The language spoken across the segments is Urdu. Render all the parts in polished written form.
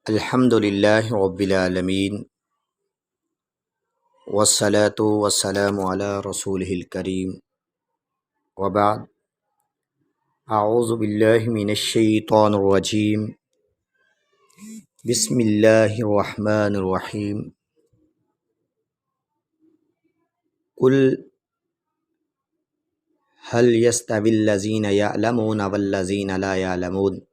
الحمد للہ رب العالمین والصلاة والسلام علی رسولہ الکریم وبعد اعوذ باللہ من الشیطان الرجیم بسم اللہ الرحمن الرحیم قل هل يستوی الذین یعلمون والذین لا یعلمون۔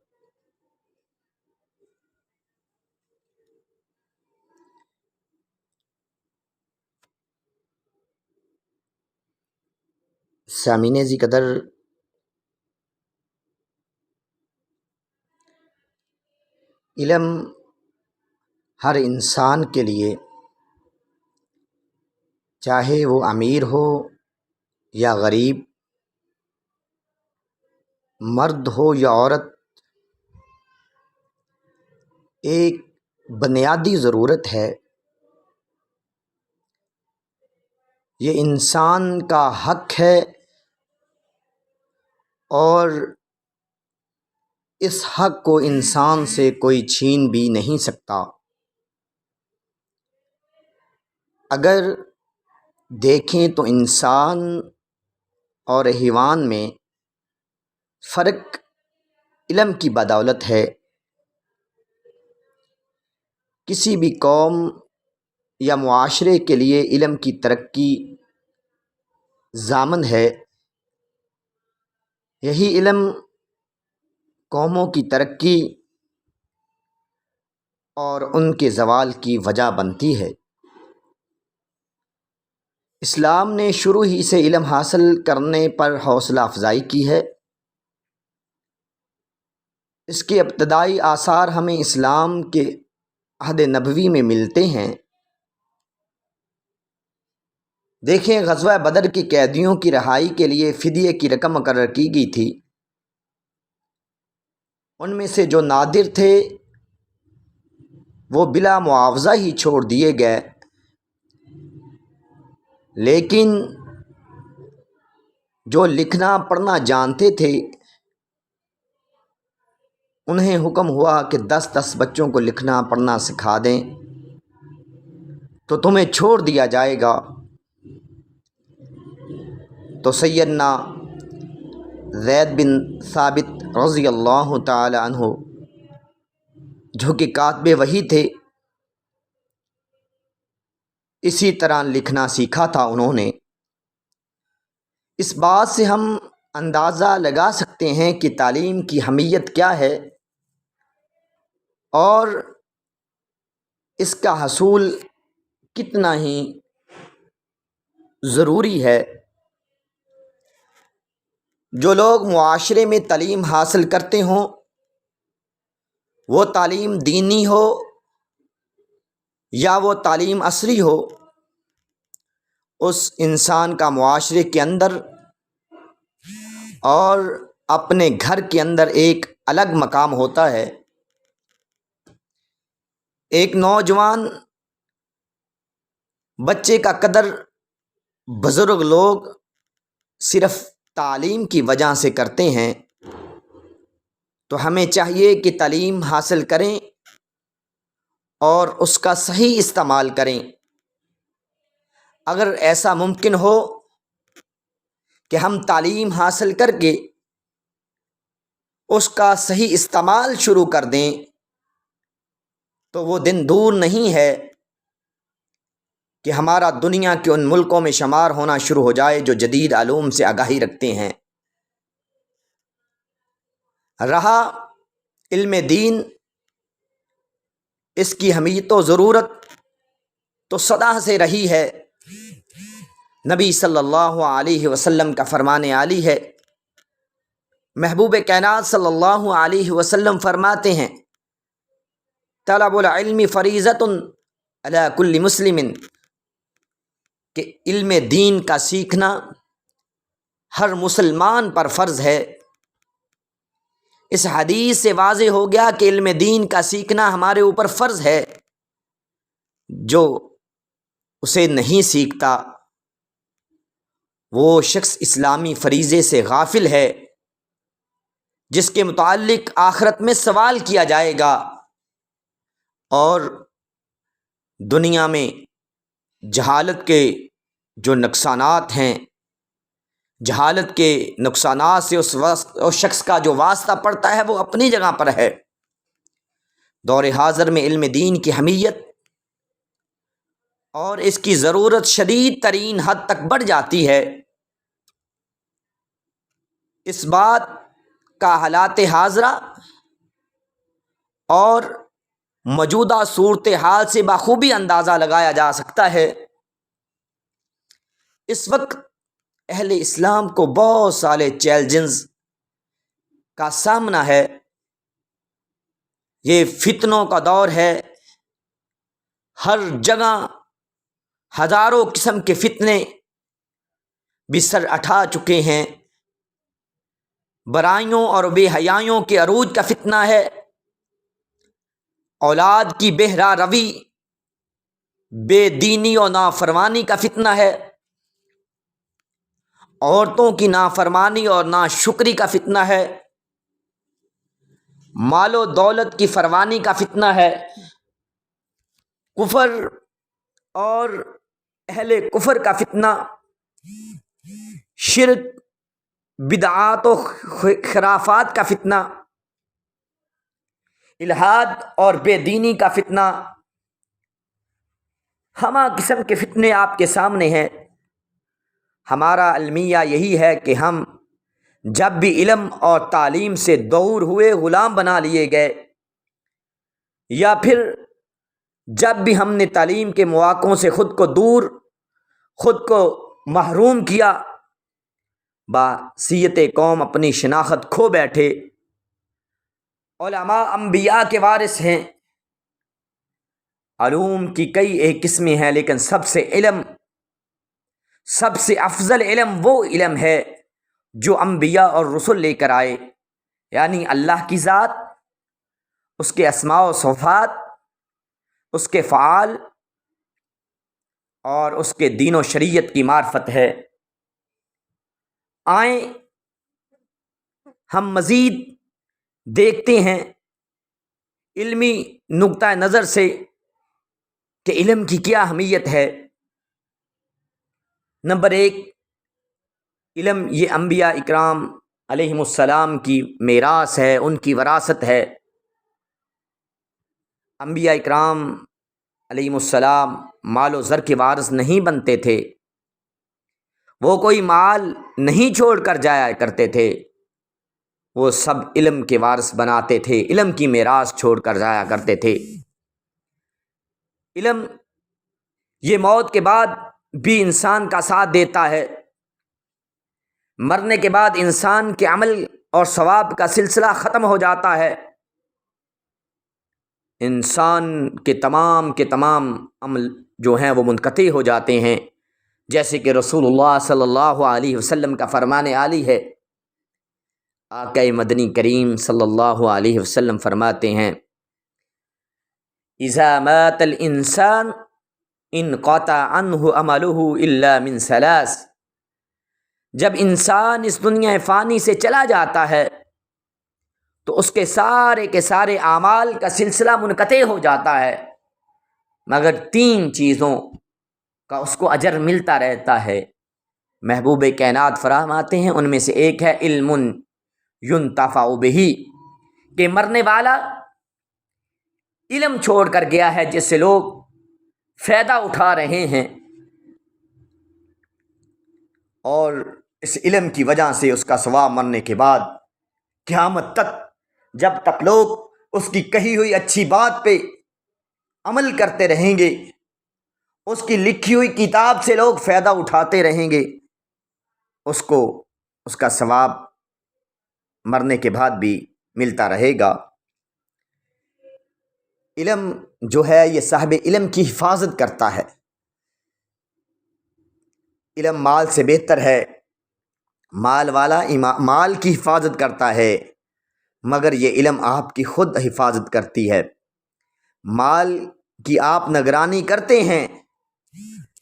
سامعین ذی قدر، علم ہر انسان کے لیے، چاہے وہ امیر ہو یا غریب، مرد ہو یا عورت، ایک بنیادی ضرورت ہے۔ یہ انسان کا حق ہے اور اس حق کو انسان سے کوئی چھین بھی نہیں سکتا۔ اگر دیکھیں تو انسان اور حیوان میں فرق علم کی بدولت ہے۔ کسی بھی قوم یا معاشرے کے لیے علم کی ترقی ضامن ہے۔ یہی علم قوموں کی ترقی اور ان کے زوال کی وجہ بنتی ہے۔ اسلام نے شروع ہی سے علم حاصل کرنے پر حوصلہ افزائی کی ہے۔ اس کے ابتدائی آثار ہمیں اسلام کے عہد نبوی میں ملتے ہیں۔ دیکھیں، غزوہ بدر کے قیدیوں کی رہائی کے لیے فدیے کی رقم مقرر کی گئی تھی۔ ان میں سے جو نادر تھے وہ بلا معاوضہ ہی چھوڑ دیے گئے، لیکن جو لکھنا پڑھنا جانتے تھے انہیں حکم ہوا کہ 10 بچوں کو لکھنا پڑھنا سکھا دیں تو تمہیں چھوڑ دیا جائے گا۔ تو سیدنا زید بن ثابت رضی اللہ تعالی عنہ، جو کہ کاتب وحی تھے، اسی طرح لکھنا سیکھا تھا انہوں نے۔ اس بات سے ہم اندازہ لگا سکتے ہیں کہ تعلیم کی اہمیت کیا ہے اور اس کا حصول کتنا ہی ضروری ہے۔ جو لوگ معاشرے میں تعلیم حاصل کرتے ہوں، وہ تعلیم دینی ہو یا وہ تعلیم عصری ہو، اس انسان کا معاشرے کے اندر اور اپنے گھر کے اندر ایک الگ مقام ہوتا ہے۔ ایک نوجوان بچے کا قدر بزرگ لوگ صرف تعلیم کی وجہ سے کرتے ہیں، تو ہمیں چاہیے کہ تعلیم حاصل کریں اور اس کا صحیح استعمال کریں۔ اگر ایسا ممکن ہو کہ ہم تعلیم حاصل کر کے اس کا صحیح استعمال شروع کر دیں تو وہ دن دور نہیں ہے کہ ہمارا دنیا کے ان ملکوں میں شمار ہونا شروع ہو جائے جو جدید علوم سے آگاہی رکھتے ہیں۔ رہا علم دین، اس کی اہمیت و ضرورت تو سدا سے رہی ہے۔ نبی صلی اللہ علیہ وسلم کا فرمان عالی ہے، محبوب کائنات صلی اللہ علیہ وسلم فرماتے ہیں، طلب العلم فریضۃ علی کل مسلم، کہ علم دین کا سیکھنا ہر مسلمان پر فرض ہے۔ اس حدیث سے واضح ہو گیا کہ علم دین کا سیکھنا ہمارے اوپر فرض ہے۔ جو اسے نہیں سیکھتا وہ شخص اسلامی فریضے سے غافل ہے، جس کے متعلق آخرت میں سوال کیا جائے گا۔ اور دنیا میں جہالت کے جو نقصانات ہیں، جہالت کے نقصانات سے اس شخص کا جو واسطہ پڑتا ہے وہ اپنی جگہ پر ہے۔ دور حاضر میں علم دین کی اہمیت اور اس کی ضرورت شدید ترین حد تک بڑھ جاتی ہے۔ اس بات کا حالات حاضرہ اور موجودہ صورتحال سے بخوبی اندازہ لگایا جا سکتا ہے۔ اس وقت اہل اسلام کو بہت سارے چیلنجز کا سامنا ہے۔ یہ فتنوں کا دور ہے، ہر جگہ ہزاروں قسم کے فتنے بھی سر اٹھا چکے ہیں۔ برائیوں اور بے حیائیوں کے عروج کا فتنہ ہے، اولاد کی بے راہ روی، بے دینی اور نافرمانی کا فتنہ ہے، عورتوں کی نافرمانی اور ناشکری کا فتنہ ہے، مال و دولت کی فروانی کا فتنہ ہے، کفر اور اہل کفر کا فتنہ، شرک، بدعات و خرافات کا فتنہ، الحاد اور بے دینی کا فتنہ، ہمہ قسم کے فتنے آپ کے سامنے ہیں۔ ہمارا المیہ یہی ہے کہ ہم جب بھی علم اور تعلیم سے دور ہوئے غلام بنا لیے گئے، یا پھر جب بھی ہم نے تعلیم کے مواقعوں سے خود کو محروم کیا، بحیثیت قوم اپنی شناخت کھو بیٹھے۔ علماء انبیاء کے وارث ہیں، علوم کی کئی ایک قسمیں ہیں، لیکن سب سے افضل علم وہ علم ہے جو انبیاء اور رسل لے کر آئے، یعنی اللہ کی ذات، اس کے اسماء و صفات، اس کے فعال اور اس کے دین و شریعت کی معرفت ہے۔ آئیں ہم مزید دیکھتے ہیں علمی نقطہ نظر سے کہ علم کی کیا اہمیت ہے۔ نمبر 1، علم یہ انبیاء اکرام علیہم السلام کی میراث ہے، ان کی وراثت ہے۔ انبیاء اکرام علیہم السلام مال و زر کے وارث نہیں بنتے تھے، وہ کوئی مال نہیں چھوڑ کر جایا کرتے تھے، وہ سب علم کے وارث بناتے تھے، علم کی میراث چھوڑ کر جایا کرتے تھے۔ علم یہ موت کے بعد بھی انسان کا ساتھ دیتا ہے، مرنے کے بعد انسان کے عمل اور ثواب کا سلسلہ ختم ہو جاتا ہے، انسان کے تمام عمل جو ہیں وہ منقطع ہو جاتے ہیں، جیسے کہ رسول اللہ صلی اللہ علیہ وسلم کا فرمان عالی ہے۔ آقا مدنی کریم صلی اللہ علیہ وسلم فرماتے ہیں، اذا مات الانسان انقطع عنہ عملہ الا من ثلاث، جب انسان اس دنیا فانی سے چلا جاتا ہے تو اس کے سارے اعمال کا سلسلہ منقطع ہو جاتا ہے، مگر 3 چیزوں کا اس کو اجر ملتا رہتا ہے۔ محبوب کائنات فرماتے ہیں ان میں سے ایک ہے علم ينتفع به، کہ مرنے والا علم چھوڑ کر گیا ہے جس سے لوگ فائدہ اٹھا رہے ہیں، اور اس علم کی وجہ سے اس کا ثواب مرنے کے بعد قیامت تک، جب تک لوگ اس کی کہی ہوئی اچھی بات پہ عمل کرتے رہیں گے، اس کی لکھی ہوئی کتاب سے لوگ فائدہ اٹھاتے رہیں گے، اس کو اس کا ثواب مرنے کے بعد بھی ملتا رہے گا۔ علم جو ہے یہ صاحب علم کی حفاظت کرتا ہے۔ علم مال سے بہتر ہے، مال والا مال کی حفاظت کرتا ہے، مگر یہ علم آپ کی خود حفاظت کرتی ہے۔ مال کی آپ نگرانی کرتے ہیں،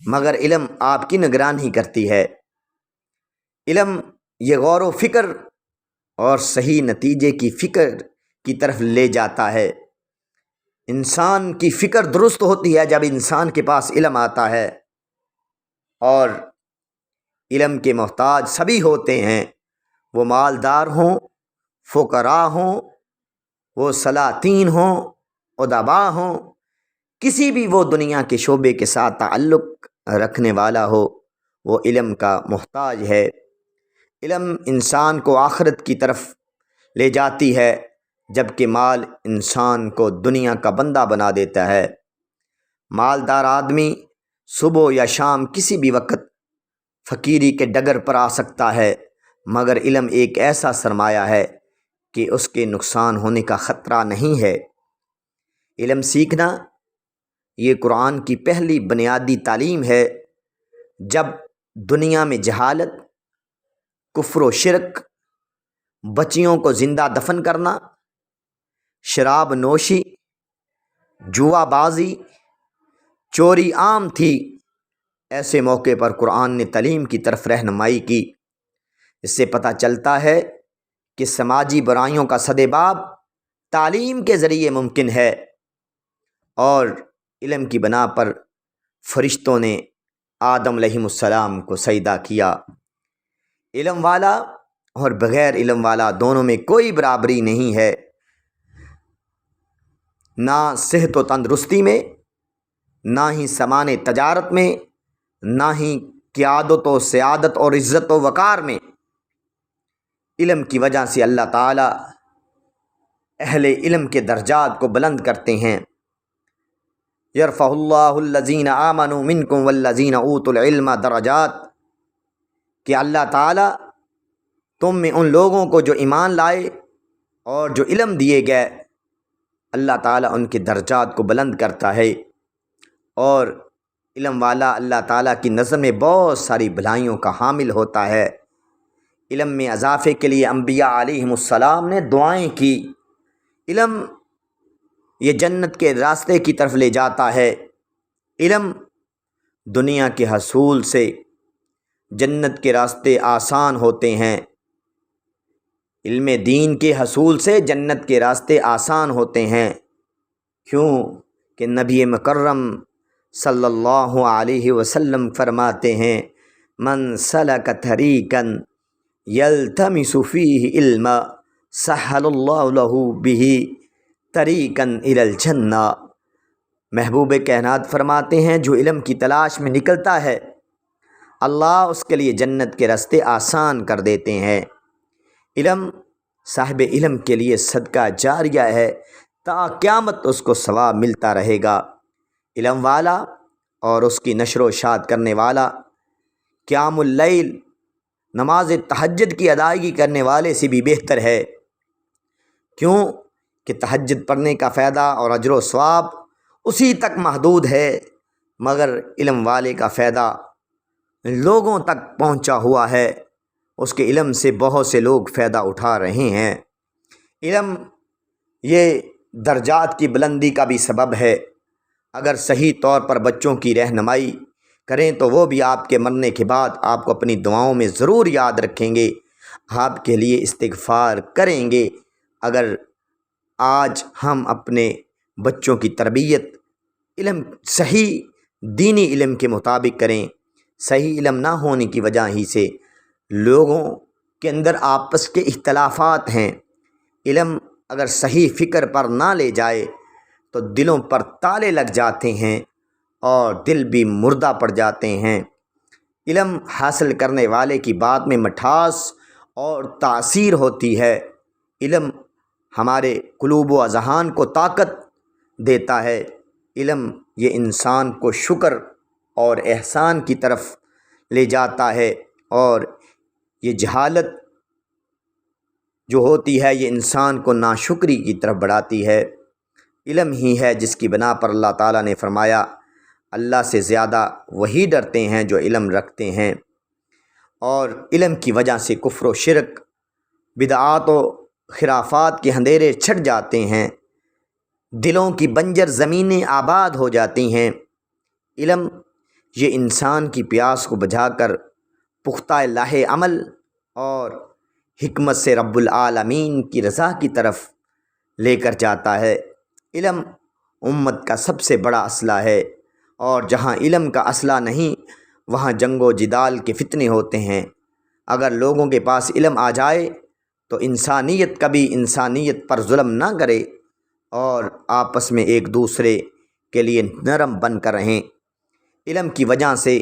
مگر علم آپ کی نگرانی کرتی ہے۔ علم یہ غور و فکر اور صحیح نتیجے کی فکر کی طرف لے جاتا ہے۔ انسان کی فکر درست ہوتی ہے جب انسان کے پاس علم آتا ہے، اور علم کے محتاج سبھی ہوتے ہیں، وہ مالدار ہوں، فقراء ہوں، وہ سلاطین ہوں، ادبا ہوں، کسی بھی وہ دنیا کے شعبے کے ساتھ تعلق رکھنے والا ہو، وہ علم کا محتاج ہے۔ علم انسان کو آخرت کی طرف لے جاتی ہے، جبکہ مال انسان کو دنیا کا بندہ بنا دیتا ہے۔ مالدار آدمی صبح یا شام کسی بھی وقت فقیری کے ڈگر پر آ سکتا ہے، مگر علم ایک ایسا سرمایہ ہے کہ اس کے نقصان ہونے کا خطرہ نہیں ہے۔ علم سیکھنا یہ قرآن کی پہلی بنیادی تعلیم ہے۔ جب دنیا میں جہالت، کفر و شرک، بچیوں کو زندہ دفن کرنا، شراب نوشی، جوا بازی، چوری عام تھی، ایسے موقع پر قرآن نے تعلیم کی طرف رہنمائی کی۔ اس سے پتہ چلتا ہے کہ سماجی برائیوں کا سدباب تعلیم کے ذریعے ممکن ہے، اور علم کی بنا پر فرشتوں نے آدم علیہ السلام کو سجدہ کیا۔ علم والا اور بغیر علم والا دونوں میں کوئی برابری نہیں ہے، نہ صحت و تندرستی میں، نہ ہی سامان تجارت میں، نہ ہی قیادت و سیادت اور عزت و وقار میں۔ علم کی وجہ سے اللہ تعالیٰ اہل علم کے درجات کو بلند کرتے ہیں۔ یرفع اللہ الذین آمنوا منکم والذین اوتوا العلم درجات، کہ اللہ تعالیٰ تم میں ان لوگوں کو جو ایمان لائے اور جو علم دیے گئے، اللہ تعالیٰ ان کے درجات کو بلند کرتا ہے، اور علم والا اللہ تعالیٰ کی نظر میں بہت ساری بھلائیوں کا حامل ہوتا ہے۔ علم میں اضافے کے لیے انبیاء علیہم السلام نے دعائیں کی۔ علم یہ جنت کے راستے کی طرف لے جاتا ہے۔ علم دنیا کے حصول سے جنت کے راستے آسان ہوتے ہیں۔ علم دین کے حصول سے جنت کے راستے آسان ہوتے ہیں۔ کیوں کہ نبی مکرم صلی اللہ علیہ وسلم فرماتے ہیں، من سلک طریقا یلتمس فیہ علما سہل اللہ لہ بہ طریقا الی الجنہ۔ محبوب کائنات فرماتے ہیں، جو علم کی تلاش میں نکلتا ہے، اللہ اس کے لیے جنت کے راستے آسان کر دیتے ہیں۔ علم صاحب علم کے لیے صدقہ جاریہ ہے، تا قیامت اس کو ثواب ملتا رہے گا۔ علم والا اور اس کی نشر و اشاعت کرنے والا قیام اللیل، نماز تہجد کی ادائیگی کرنے والے سے بھی بہتر ہے۔ کیوں کہ تہجد پڑھنے کا فائدہ اور اجر و ثواب اسی تک محدود ہے، مگر علم والے کا فائدہ لوگوں تک پہنچا ہوا ہے، اس کے علم سے بہت سے لوگ فائدہ اٹھا رہے ہیں۔ علم یہ درجات کی بلندی کا بھی سبب ہے۔ اگر صحیح طور پر بچوں کی رہنمائی کریں تو وہ بھی آپ کے مرنے کے بعد آپ کو اپنی دعاؤں میں ضرور یاد رکھیں گے، آپ کے لیے استغفار کریں گے۔ اگر آج ہم اپنے بچوں کی تربیت علم، صحیح دینی علم کے مطابق کریں، صحیح علم نہ ہونے کی وجہ ہی سے لوگوں کے اندر آپس کے اختلافات ہیں۔ علم اگر صحیح فکر پر نہ لے جائے تو دلوں پر تالے لگ جاتے ہیں اور دل بھی مردہ پڑ جاتے ہیں۔ علم حاصل کرنے والے کی بات میں مٹھاس اور تاثیر ہوتی ہے۔ علم ہمارے قلوب و اذہان کو طاقت دیتا ہے۔ علم یہ انسان کو شکر اور احسان کی طرف لے جاتا ہے، اور یہ جہالت جو ہوتی ہے یہ انسان کو ناشکری کی طرف بڑھاتی ہے۔ علم ہی ہے جس کی بنا پر اللہ تعالیٰ نے فرمایا، اللہ سے زیادہ وہی ڈرتے ہیں جو علم رکھتے ہیں، اور علم کی وجہ سے کفر و شرک، بدعات و خرافات کے اندھیرے چھٹ جاتے ہیں، دلوں کی بنجر زمینیں آباد ہو جاتی ہیں۔ علم یہ انسان کی پیاس کو بجھا کر پختہ لاہ عمل اور حکمت سے رب العالمین کی رضا کی طرف لے کر جاتا ہے۔ علم امت کا سب سے بڑا اسلحہ ہے، اور جہاں علم کا اسلحہ نہیں وہاں جنگ و جدال کے فتنے ہوتے ہیں۔ اگر لوگوں کے پاس علم آ جائے تو انسانیت کبھی انسانیت پر ظلم نہ کرے اور آپس میں ایک دوسرے کے لیے نرم بن کر رہیں۔ علم کی وجہ سے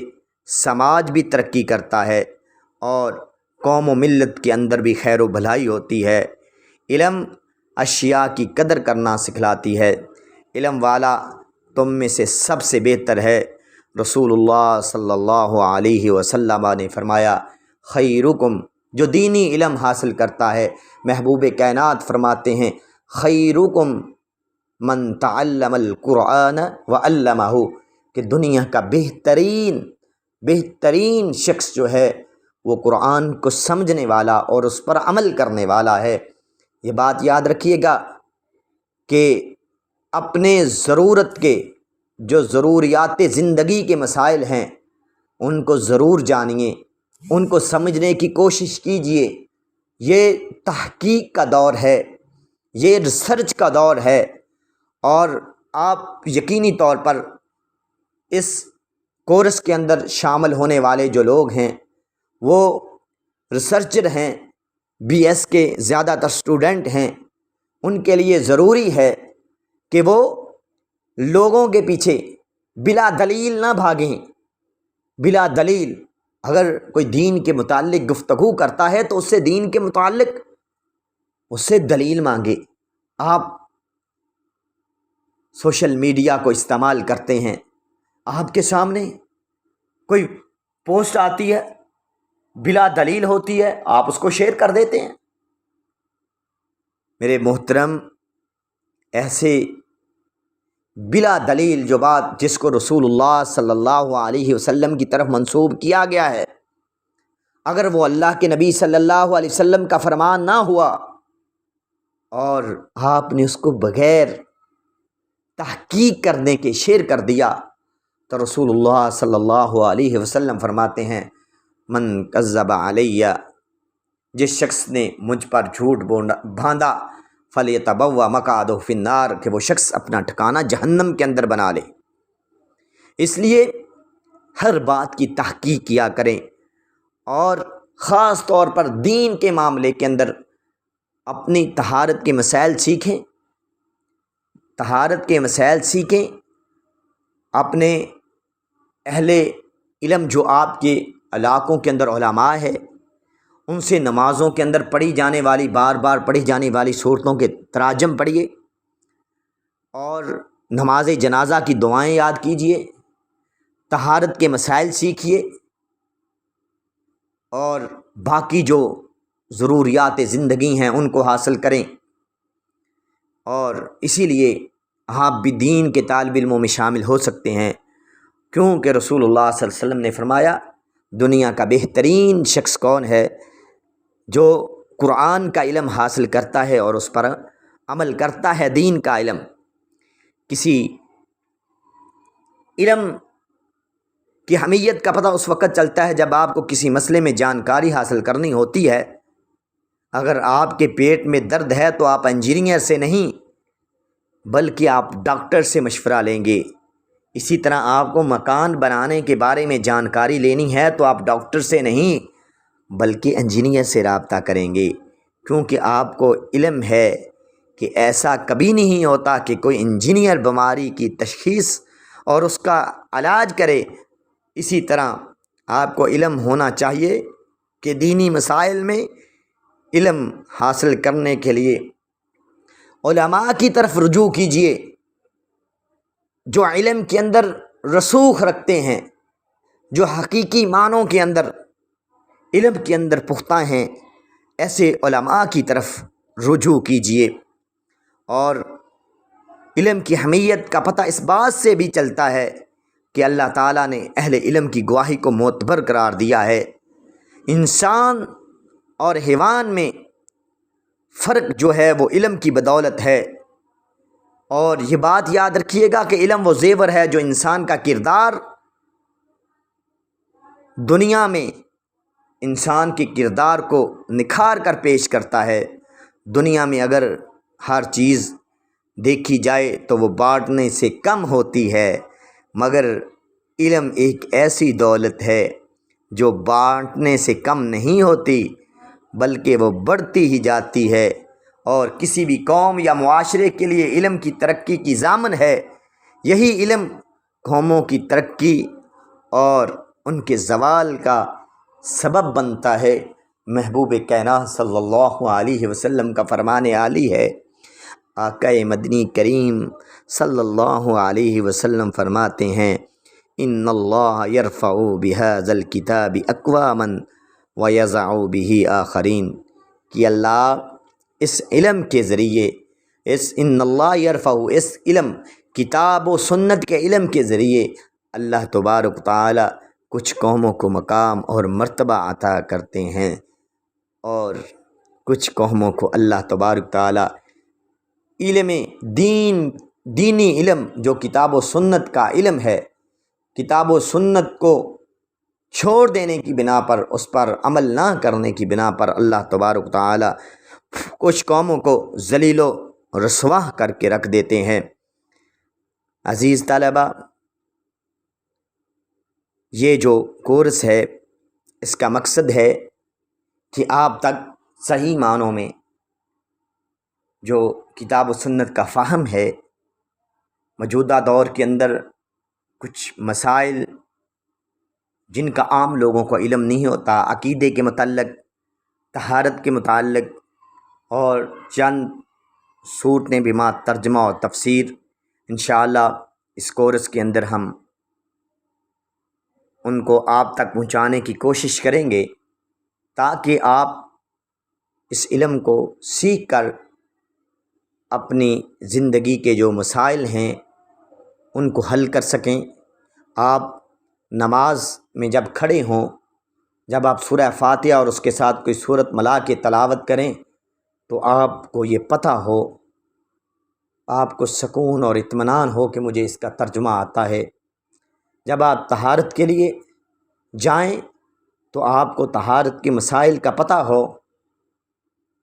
سماج بھی ترقی کرتا ہے اور قوم و ملت کے اندر بھی خیر و بھلائی ہوتی ہے۔ علم اشیاء کی قدر کرنا سکھلاتی ہے۔ علم والا تم میں سے سب سے بہتر ہے۔ رسول اللہ صلی اللہ علیہ وسلم نے فرمایا، خیرکم، جو دینی علم حاصل کرتا ہے، محبوب کائنات فرماتے ہیں خیرکم من تعلم القرآن وعلمہ، کہ دنیا کا بہترین شخص جو ہے وہ قرآن کو سمجھنے والا اور اس پر عمل کرنے والا ہے۔ یہ بات یاد رکھیے گا کہ اپنے ضرورت کے جو ضروریات زندگی کے مسائل ہیں ان کو ضرور جانیے، ان کو سمجھنے کی کوشش کیجیے۔ یہ تحقیق کا دور ہے، یہ ریسرچ کا دور ہے، اور آپ یقینی طور پر اس کورس کے اندر شامل ہونے والے جو لوگ ہیں وہ ریسرچر ہیں، بی ایس کے زیادہ تر اسٹوڈنٹ ہیں۔ ان کے لیے ضروری ہے کہ وہ لوگوں کے پیچھے بلا دلیل نہ بھاگیں۔ بلا دلیل اگر کوئی دین کے متعلق گفتگو کرتا ہے تو اس سے دین کے متعلق اس سے دلیل مانگے۔ آپ سوشل میڈیا کو استعمال کرتے ہیں، آپ کے سامنے کوئی پوسٹ آتی ہے بلا دلیل ہوتی ہے، آپ اس کو شیئر کر دیتے ہیں۔ میرے محترم، ایسے بلا دلیل جو بات جس کو رسول اللہ صلی اللہ علیہ وسلم کی طرف منسوب کیا گیا ہے، اگر وہ اللہ کے نبی صلی اللہ علیہ وسلم کا فرمان نہ ہوا اور آپ نے اس کو بغیر تحقیق کرنے کے شیئر کر دیا تو رسول اللہ صلی اللہ علیہ وسلم فرماتے ہیں من کذب علیہ، جس شخص نے مجھ پر جھوٹ باندھا فلیتبوأ مقعدہ فی النار، کہ وہ شخص اپنا ٹھکانہ جہنم کے اندر بنا لے۔ اس لیے ہر بات کی تحقیق کیا کریں، اور خاص طور پر دین کے معاملے کے اندر اپنی طہارت کے مسائل سیکھیں، طہارت کے مسائل سیکھیں۔ اپنے اہل علم جو آپ کے علاقوں کے اندر علماء ہے ان سے نمازوں کے اندر پڑھی جانے والی بار بار پڑھی جانے والی صورتوں کے تراجم پڑھیے، اور نماز جنازہ کی دعائیں یاد کیجیے، طہارت کے مسائل سیکھیے، اور باقی جو ضروریات زندگی ہیں ان کو حاصل کریں۔ اور اسی لیے آپ بھی دین کے طالب علموں میں شامل ہو سکتے ہیں، کیونکہ رسول اللہ صلی اللہ علیہ وسلم نے فرمایا دنیا کا بہترین شخص کون ہے؟ جو قرآن کا علم حاصل کرتا ہے اور اس پر عمل کرتا ہے۔ دین کا علم، کسی علم کی اہمیت کا پتہ اس وقت چلتا ہے جب آپ کو کسی مسئلے میں جانکاری حاصل کرنی ہوتی ہے۔ اگر آپ کے پیٹ میں درد ہے تو آپ انجینئر سے نہیں بلکہ آپ ڈاکٹر سے مشورہ لیں گے۔ اسی طرح آپ کو مکان بنانے کے بارے میں جانکاری لینی ہے تو آپ ڈاکٹر سے نہیں بلکہ انجینئر سے رابطہ کریں گے، کیونکہ آپ کو علم ہے کہ ایسا کبھی نہیں ہوتا کہ کوئی انجینئر بیماری کی تشخیص اور اس کا علاج کرے۔ اسی طرح آپ کو علم ہونا چاہیے کہ دینی مسائل میں علم حاصل کرنے کے لیے علماء کی طرف رجوع کیجیے، جو علم کے اندر رسوخ رکھتے ہیں، جو حقیقی معنوں کے اندر علم کے اندر پختہ ہیں، ایسے علماء کی طرف رجوع کیجیے۔ اور علم کی اہمیت کا پتہ اس بات سے بھی چلتا ہے کہ اللہ تعالیٰ نے اہل علم کی گواہی کو معتبر قرار دیا ہے۔ انسان اور حیوان میں فرق جو ہے وہ علم کی بدولت ہے، اور یہ بات یاد رکھیے گا کہ علم وہ زیور ہے جو انسان کا کردار دنیا میں انسان کے کردار کو نکھار کر پیش کرتا ہے۔ دنیا میں اگر ہر چیز دیکھی جائے تو وہ بانٹنے سے کم ہوتی ہے، مگر علم ایک ایسی دولت ہے جو بانٹنے سے کم نہیں ہوتی بلکہ وہ بڑھتی ہی جاتی ہے، اور کسی بھی قوم یا معاشرے کے لیے علم کی ترقی کی ضامن ہے۔ یہی علم قوموں کی ترقی اور ان کے زوال کا سبب بنتا ہے۔ محبوب کائنات صلی اللہ علیہ وسلم کا فرمان عالی ہے، آقا مدنی کریم صلی اللہ علیہ وسلم فرماتے ہیں، ان اللہ یرفع بہذا الکتاب اقواما ویضع بہ آخرین، کہ اللہ اس علم کے ذریعے، ان اللہ یرفع، اس علم کتاب و سنت کے علم کے ذریعے اللہ تبارک تعالی کچھ قوموں کو مقام اور مرتبہ عطا کرتے ہیں، اور کچھ قوموں کو اللہ تبارک تعالی علم دینی علم جو کتاب و سنت کا علم ہے، کتاب و سنت کو چھوڑ دینے کی بنا پر، اس پر عمل نہ کرنے کی بنا پر اللہ تبارک تعالی کچھ قوموں کو ذلیل و رسوا کر کے رکھ دیتے ہیں۔ عزیز طلبہ، یہ جو کورس ہے اس کا مقصد ہے کہ آپ تک صحیح معنوں میں جو کتاب و سنت کا فہم ہے، موجودہ دور کے اندر کچھ مسائل جن کا عام لوگوں کو علم نہیں ہوتا، عقیدے کے متعلق، طہارت کے متعلق، اور چند سوٹنے بما ترجمہ اور تفسیر، انشاءاللہ اس کورس کے اندر ہم ان کو آپ تک پہنچانے کی کوشش کریں گے، تاکہ آپ اس علم کو سیکھ کر اپنی زندگی کے جو مسائل ہیں ان کو حل کر سکیں۔ آپ نماز میں جب کھڑے ہوں، جب آپ سورہ فاتحہ اور اس کے ساتھ کوئی سورت ملا کے تلاوت کریں تو آپ کو یہ پتہ ہو، آپ کو سکون اور اطمینان ہو کہ مجھے اس کا ترجمہ آتا ہے۔ جب آپ طہارت کے لیے جائیں تو آپ کو طہارت کے مسائل کا پتہ ہو،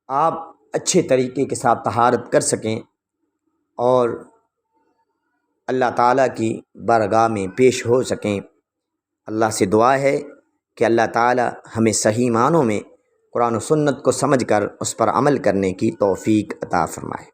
آپ اچھے طریقے کے ساتھ طہارت کر سکیں اور اللہ تعالیٰ کی بارگاہ میں پیش ہو سکیں۔ اللہ سے دعا ہے کہ اللہ تعالیٰ ہمیں صحیح معنوں میں قرآن و سنت کو سمجھ کر اس پر عمل کرنے کی توفیق عطا فرمائے۔